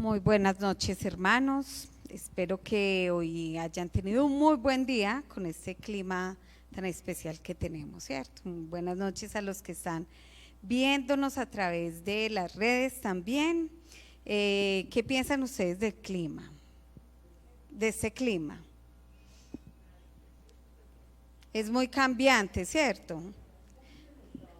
Muy buenas noches, hermanos. Espero que hoy hayan tenido un muy buen día con este clima tan especial que tenemos, ¿cierto? Buenas noches a los que están viéndonos a través de las redes también. ¿Qué piensan ustedes del clima? De este clima. Es muy cambiante, ¿cierto?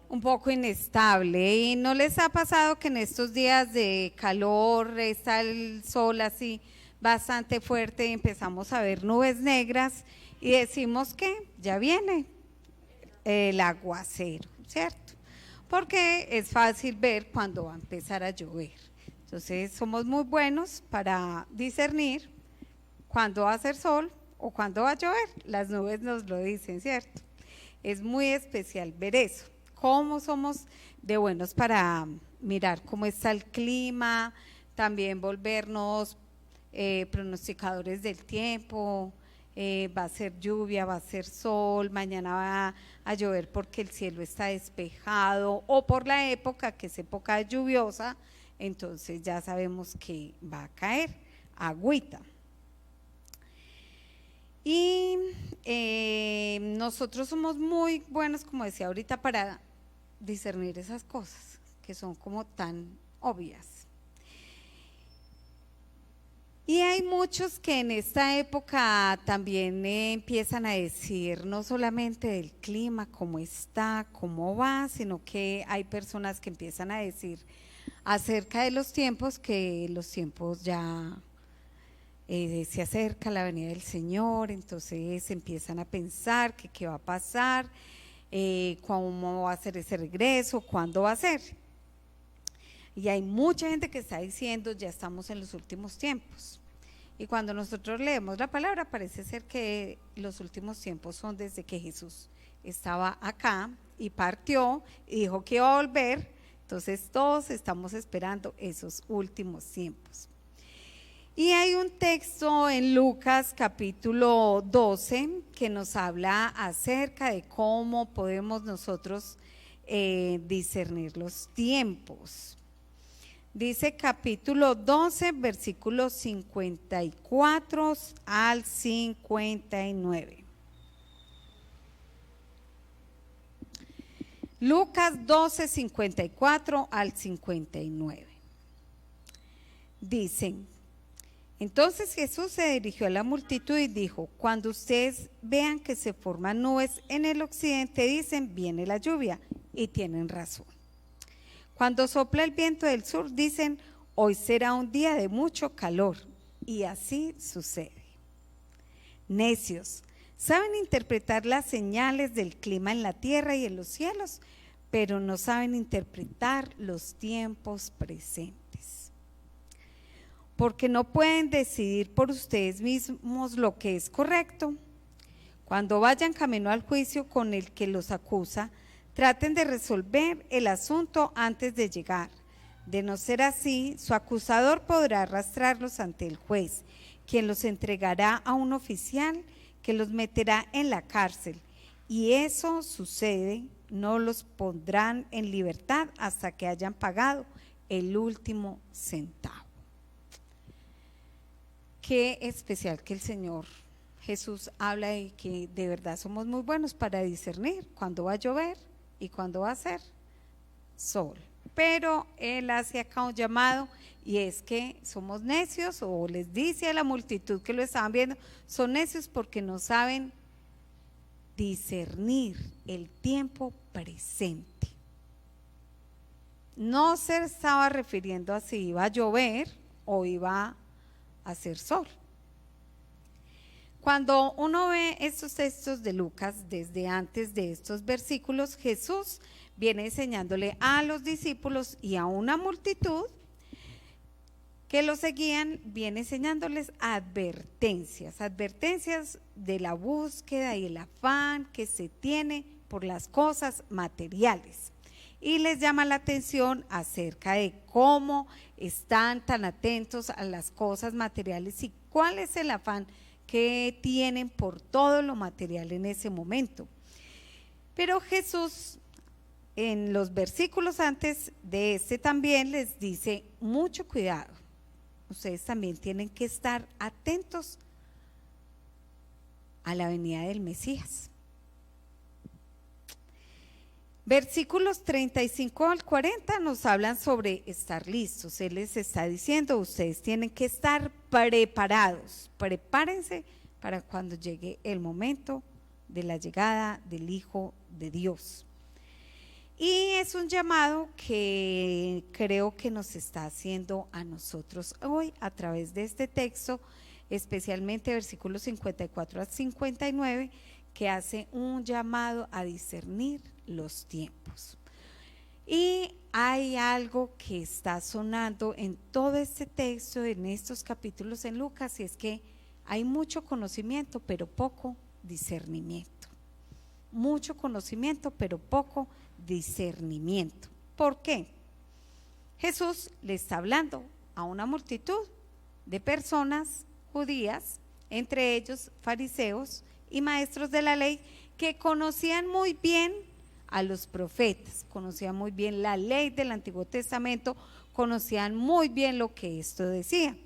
Un poco inestable. ¿Y no les ha pasado que en estos días de calor está el sol así bastante fuerte y empezamos a ver nubes negras y decimos que ya viene el aguacero, ¿cierto? Porque es fácil ver cuando va a empezar a llover. Entonces somos muy buenos para discernir cuándo va a hacer sol o cuándo va a llover. Las nubes nos lo dicen, ¿cierto? Es muy especial ver eso. Cómo somos de buenos para mirar cómo está el clima, también volvernos pronosticadores del tiempo. Va a ser lluvia, va a ser sol, mañana va a llover porque el cielo está despejado o por la época que es época lluviosa, entonces ya sabemos que va a caer agüita. Y nosotros somos muy buenos, como decía ahorita, para discernir esas cosas que son como tan obvias. Y hay muchos que en esta época también empiezan a decir no solamente del clima, cómo está, cómo va, sino que hay personas que empiezan a decir acerca de los tiempos, que los tiempos ya se acerca la venida del Señor, entonces empiezan a pensar que qué va a pasar, cómo va a ser ese regreso, cuándo va a ser. Y hay mucha gente que está diciendo ya estamos en los últimos tiempos. Y cuando nosotros leemos la palabra parece ser que los últimos tiempos son desde que Jesús estaba acá y partió y dijo que iba a volver. Entonces todos estamos esperando esos últimos tiempos. Y hay un texto en Lucas capítulo 12 que nos habla acerca de cómo podemos nosotros discernir los tiempos. Dice capítulo 12, versículos 54 al 59. Lucas 12, 54 al 59. Dicen: entonces Jesús se dirigió a la multitud y dijo: cuando ustedes vean que se forman nubes en el occidente, dicen viene la lluvia, y tienen razón. Cuando sopla el viento del sur, dicen hoy será un día de mucho calor, y así sucede. Necios, saben interpretar las señales del clima en la tierra y en los cielos, pero no saben interpretar los tiempos presentes. Porque no pueden decidir por ustedes mismos lo que es correcto. Cuando vayan camino al juicio con el que los acusa, traten de resolver el asunto antes de llegar. De no ser así, su acusador podrá arrastrarlos ante el juez, quien los entregará a un oficial que los meterá en la cárcel. Y eso sucede, no los pondrán en libertad hasta que hayan pagado el último centavo. Qué especial que el Señor Jesús habla de que de verdad somos muy buenos para discernir cuándo va a llover y cuándo va a ser sol. Pero Él hace acá un llamado y es que somos necios, o les dice a la multitud que lo estaban viendo, son necios porque no saben discernir el tiempo presente. No se estaba refiriendo a si iba a llover o iba a hacer sol. Cuando uno ve estos textos de Lucas, desde antes de estos versículos, Jesús viene enseñándole a los discípulos y a una multitud que lo seguían, viene enseñándoles advertencias de la búsqueda y el afán que se tiene por las cosas materiales. Y les llama la atención acerca de cómo están tan atentos a las cosas materiales y cuál es el afán que tienen por todo lo material en ese momento. Pero Jesús en los versículos antes de este también les dice mucho cuidado, ustedes también tienen que estar atentos a la venida del Mesías. Versículos 35 al 40 nos hablan sobre estar listos. Él les está diciendo, ustedes tienen que estar preparados, prepárense para cuando llegue el momento de la llegada del Hijo de Dios. Y es un llamado que creo que nos está haciendo a nosotros hoy a través de este texto, especialmente versículos 54 a 59, que hace un llamado a discernir los tiempos. Y hay algo que está sonando en todo este texto, en estos capítulos en Lucas, y es que hay mucho conocimiento, pero poco discernimiento. Mucho conocimiento, pero poco discernimiento. ¿Por qué? Jesús le está hablando a una multitud de personas judías, entre ellos fariseos y maestros de la ley, que conocían muy bien a los profetas, conocían muy bien la ley del Antiguo Testamento, conocían muy bien lo que esto decía.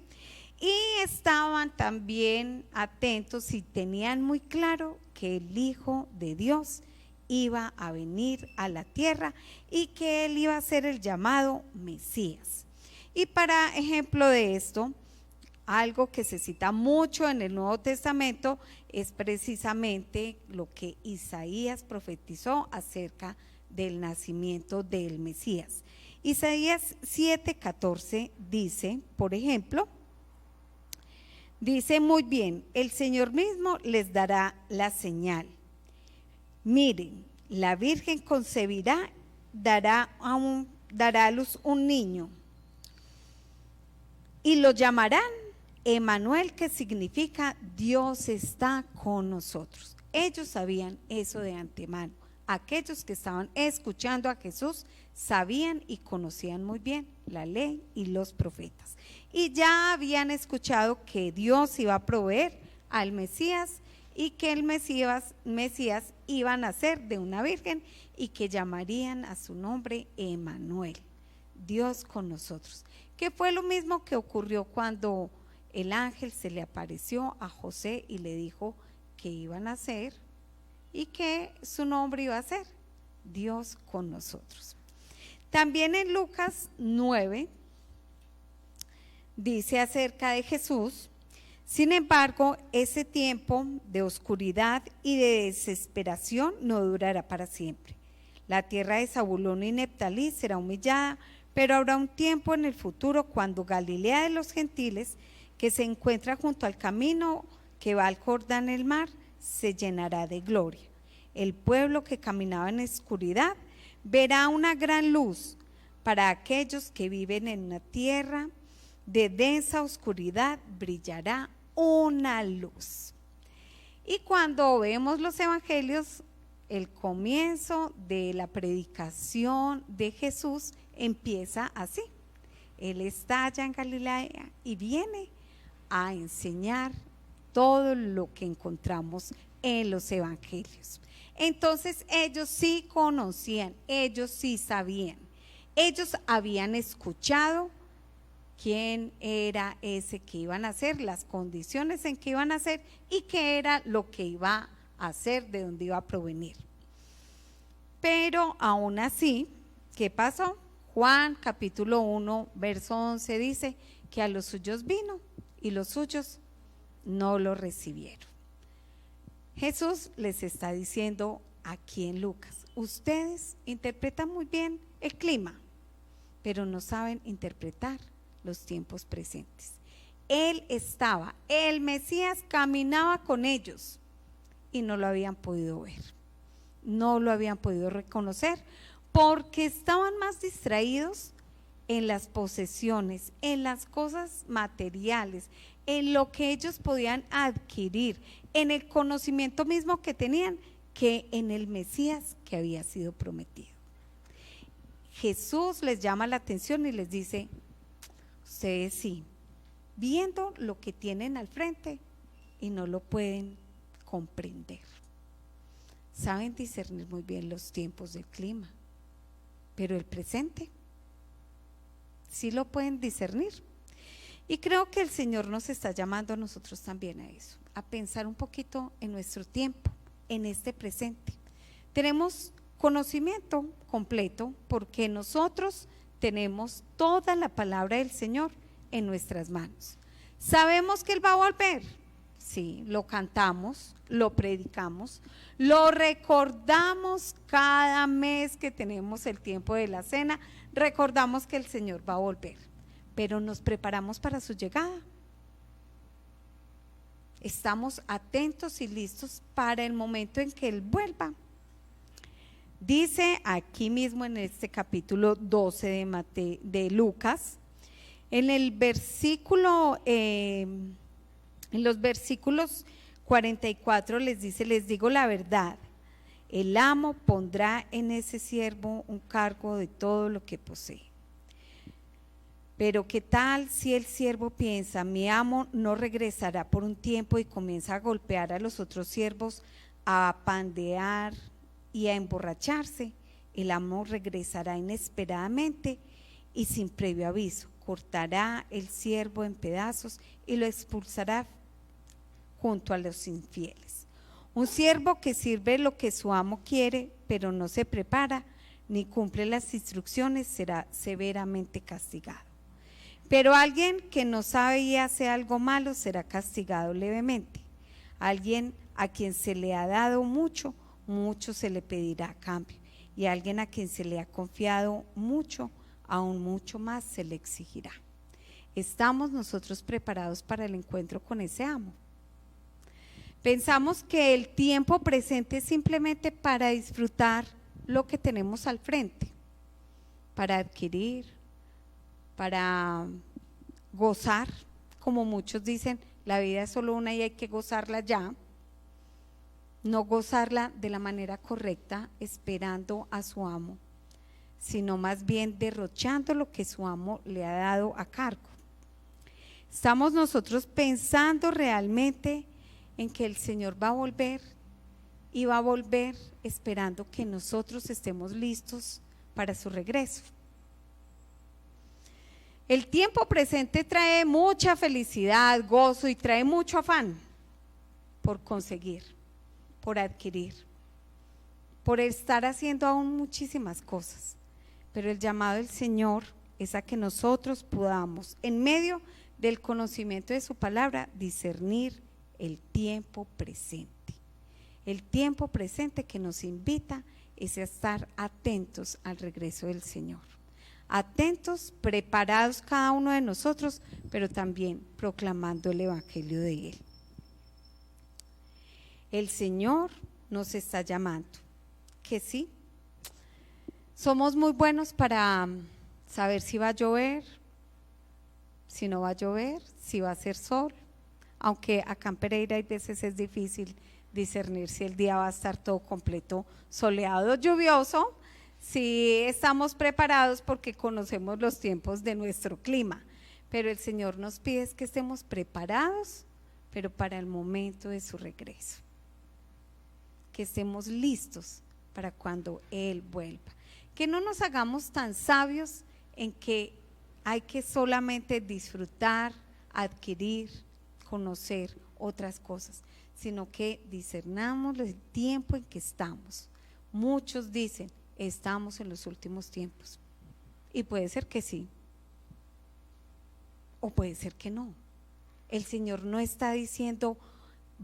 Y estaban también atentos y tenían muy claro que el Hijo de Dios iba a venir a la tierra y que él iba a ser el llamado Mesías. Y para ejemplo de esto, algo que se cita mucho en el Nuevo Testamento es precisamente lo que Isaías profetizó acerca del nacimiento del Mesías. Isaías 7:14 dice, por ejemplo, dice muy bien, el Señor mismo les dará la señal. Miren, la Virgen concebirá, dará a luz un niño y lo llamarán Emmanuel, que significa Dios está con nosotros. Ellos sabían eso de antemano. Aquellos que estaban escuchando a Jesús sabían y conocían muy bien la ley y los profetas. Y ya habían escuchado que Dios iba a proveer al Mesías y que el Mesías iba a nacer de una virgen y que llamarían a su nombre Emmanuel, Dios con nosotros. Que fue lo mismo que ocurrió cuando el ángel se le apareció a José y le dijo que iba a nacer y que su nombre iba a ser Dios con nosotros. También en Lucas 9 dice acerca de Jesús: sin embargo, ese tiempo de oscuridad y de desesperación no durará para siempre. La tierra de Zabulón y Neftalí será humillada, pero habrá un tiempo en el futuro cuando Galilea de los gentiles, que se encuentra junto al camino que va al Jordán, el mar, se llenará de gloria. El pueblo que caminaba en oscuridad verá una gran luz. Para aquellos que viven en una tierra de densa oscuridad brillará una luz. Y cuando vemos los evangelios, el comienzo de la predicación de Jesús empieza así. Él está allá en Galilea y viene a enseñar todo lo que encontramos en los evangelios. Entonces ellos sí conocían, ellos sí sabían, ellos habían escuchado quién era ese que iban a hacer, las condiciones en que iban a hacer y qué era lo que iba a hacer, de dónde iba a provenir. Pero aún así, ¿qué pasó? Juan capítulo 1, verso 11 dice que a los suyos vino y los suyos no lo recibieron. Jesús les está diciendo aquí en Lucas: ustedes interpretan muy bien el clima, pero no saben interpretar los tiempos presentes. Él estaba, el Mesías caminaba con ellos y no lo habían podido ver, no lo habían podido reconocer, porque estaban más distraídos en las posesiones, en las cosas materiales, en lo que ellos podían adquirir, en el conocimiento mismo que tenían, que en el Mesías que había sido prometido. Jesús les llama la atención y les dice: ustedes sí, viendo lo que tienen al frente y no lo pueden comprender. Saben discernir muy bien los tiempos del clima, pero el presente sí lo pueden discernir. Y creo que el Señor nos está llamando a nosotros también a eso, a pensar un poquito en nuestro tiempo, en este presente. Tenemos conocimiento completo porque nosotros tenemos toda la palabra del Señor en nuestras manos. Sabemos que Él va a volver, sí, lo cantamos, lo predicamos, lo recordamos cada mes que tenemos el tiempo de la cena, recordamos que el Señor va a volver, pero nos preparamos para su llegada. Estamos atentos y listos para el momento en que Él vuelva. Dice aquí mismo en este capítulo 12 de Lucas, en el versículo, en los versículos 44 les dice: les digo la verdad, el amo pondrá en ese siervo un cargo de todo lo que posee. Pero ¿qué tal si el siervo piensa, mi amo no regresará por un tiempo, y comienza a golpear a los otros siervos, a pandear y a emborracharse? El amo regresará inesperadamente y sin previo aviso, cortará el siervo en pedazos y lo expulsará junto a los infieles. Un siervo que sirve lo que su amo quiere, pero no se prepara ni cumple las instrucciones, será severamente castigado. Pero alguien que no sabe y hace algo malo será castigado levemente. Alguien a quien se le ha dado mucho, mucho se le pedirá a cambio. Y a alguien a quien se le ha confiado mucho, aún mucho más se le exigirá. ¿Estamos nosotros preparados para el encuentro con ese amo? Pensamos que el tiempo presente es simplemente para disfrutar lo que tenemos al frente, para adquirir, para gozar, como muchos dicen, la vida es solo una y hay que gozarla ya. No gozarla de la manera correcta, esperando a su amo, sino más bien derrochando lo que su amo le ha dado a cargo. ¿Estamos nosotros pensando realmente en que el Señor va a volver, y va a volver esperando que nosotros estemos listos para su regreso? El tiempo presente trae mucha felicidad, gozo, y trae mucho afán por conseguir, por adquirir, por estar haciendo aún muchísimas cosas. Pero el llamado del Señor es a que nosotros podamos, en medio del conocimiento de su palabra, discernir el tiempo presente. El tiempo presente que nos invita es a estar atentos al regreso del Señor. Atentos, preparados cada uno de nosotros, pero también proclamando el evangelio de Él. El Señor nos está llamando, que sí. Somos muy buenos para saber si va a llover, si no va a llover, si va a hacer sol, aunque acá en Pereira hay veces es difícil discernir si el día va a estar todo completo soleado o lluvioso. Si estamos preparados porque conocemos los tiempos de nuestro clima, pero el Señor nos pide que estemos preparados, pero para el momento de su regreso, que estemos listos para cuando Él vuelva, que no nos hagamos tan sabios en que hay que solamente disfrutar, adquirir, conocer otras cosas, sino que discernamos el tiempo en que estamos. Muchos dicen, estamos en los últimos tiempos, y puede ser que sí, o puede ser que no. El Señor no está diciendo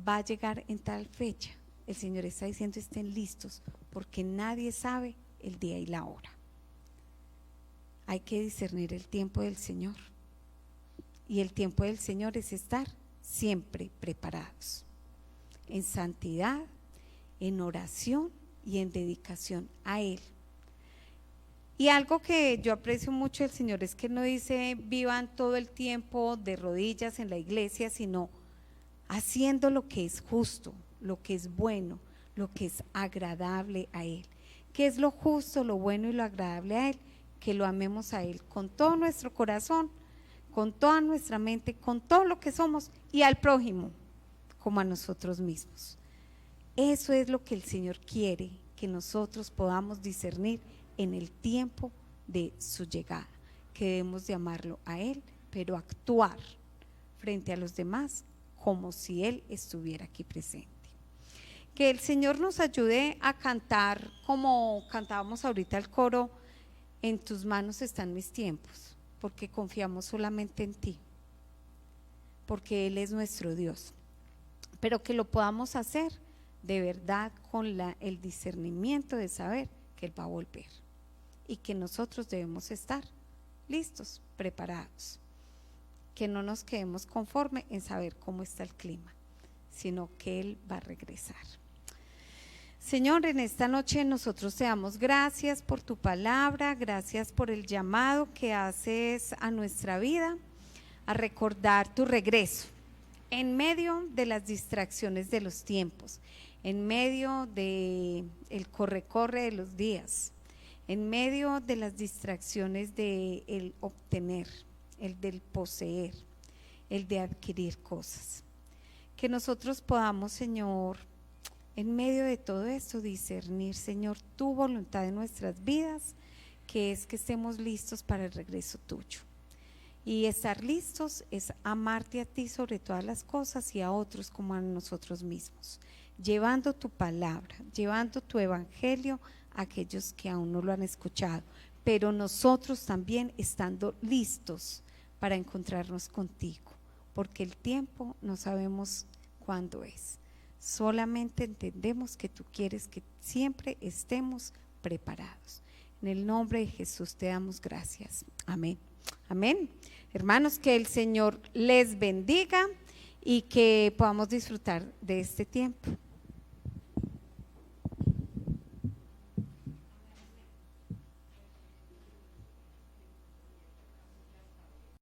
va a llegar en tal fecha, el Señor está diciendo estén listos, porque nadie sabe el día y la hora. Hay que discernir el tiempo del Señor, y el tiempo del Señor es estar siempre preparados, en santidad, en oración y en dedicación a Él. Y algo que yo aprecio mucho del Señor es que no dice vivan todo el tiempo de rodillas en la iglesia, sino haciendo lo que es justo, lo que es bueno, lo que es agradable a Él. ¿Qué es lo justo, lo bueno y lo agradable a Él? Que lo amemos a Él con todo nuestro corazón, con toda nuestra mente, con todo lo que somos, y al prójimo como a nosotros mismos. Eso es lo que el Señor quiere, que nosotros podamos discernir en el tiempo de su llegada, que debemos de amarlo a Él, pero actuar frente a los demás como si Él estuviera aquí presente. Que el Señor nos ayude a cantar como cantábamos ahorita el coro, en tus manos están mis tiempos, porque confiamos solamente en ti, porque Él es nuestro Dios, pero que lo podamos hacer de verdad con el discernimiento de saber que Él va a volver y que nosotros debemos estar listos, preparados, que no nos quedemos conforme en saber cómo está el clima, sino que Él va a regresar. Señor, en esta noche nosotros te damos gracias por tu palabra, gracias por el llamado que haces a nuestra vida, a recordar tu regreso, en medio de las distracciones de los tiempos, en medio de el corre-corre de los días, en medio de las distracciones de el obtener, el del poseer, el de adquirir cosas. Que nosotros podamos, Señor, en medio de todo esto discernir, Señor, tu voluntad en nuestras vidas, que es que estemos listos para el regreso tuyo. Y estar listos es amarte a ti sobre todas las cosas y a otros como a nosotros mismos, llevando tu palabra, llevando tu evangelio a aquellos que aún no lo han escuchado, pero nosotros también estando listos para encontrarnos contigo, porque el tiempo no sabemos cuándo es. Solamente entendemos que tú quieres que siempre estemos preparados. En el nombre de Jesús te damos gracias. Amén. Amén. Hermanos, que el Señor les bendiga y que podamos disfrutar de este tiempo.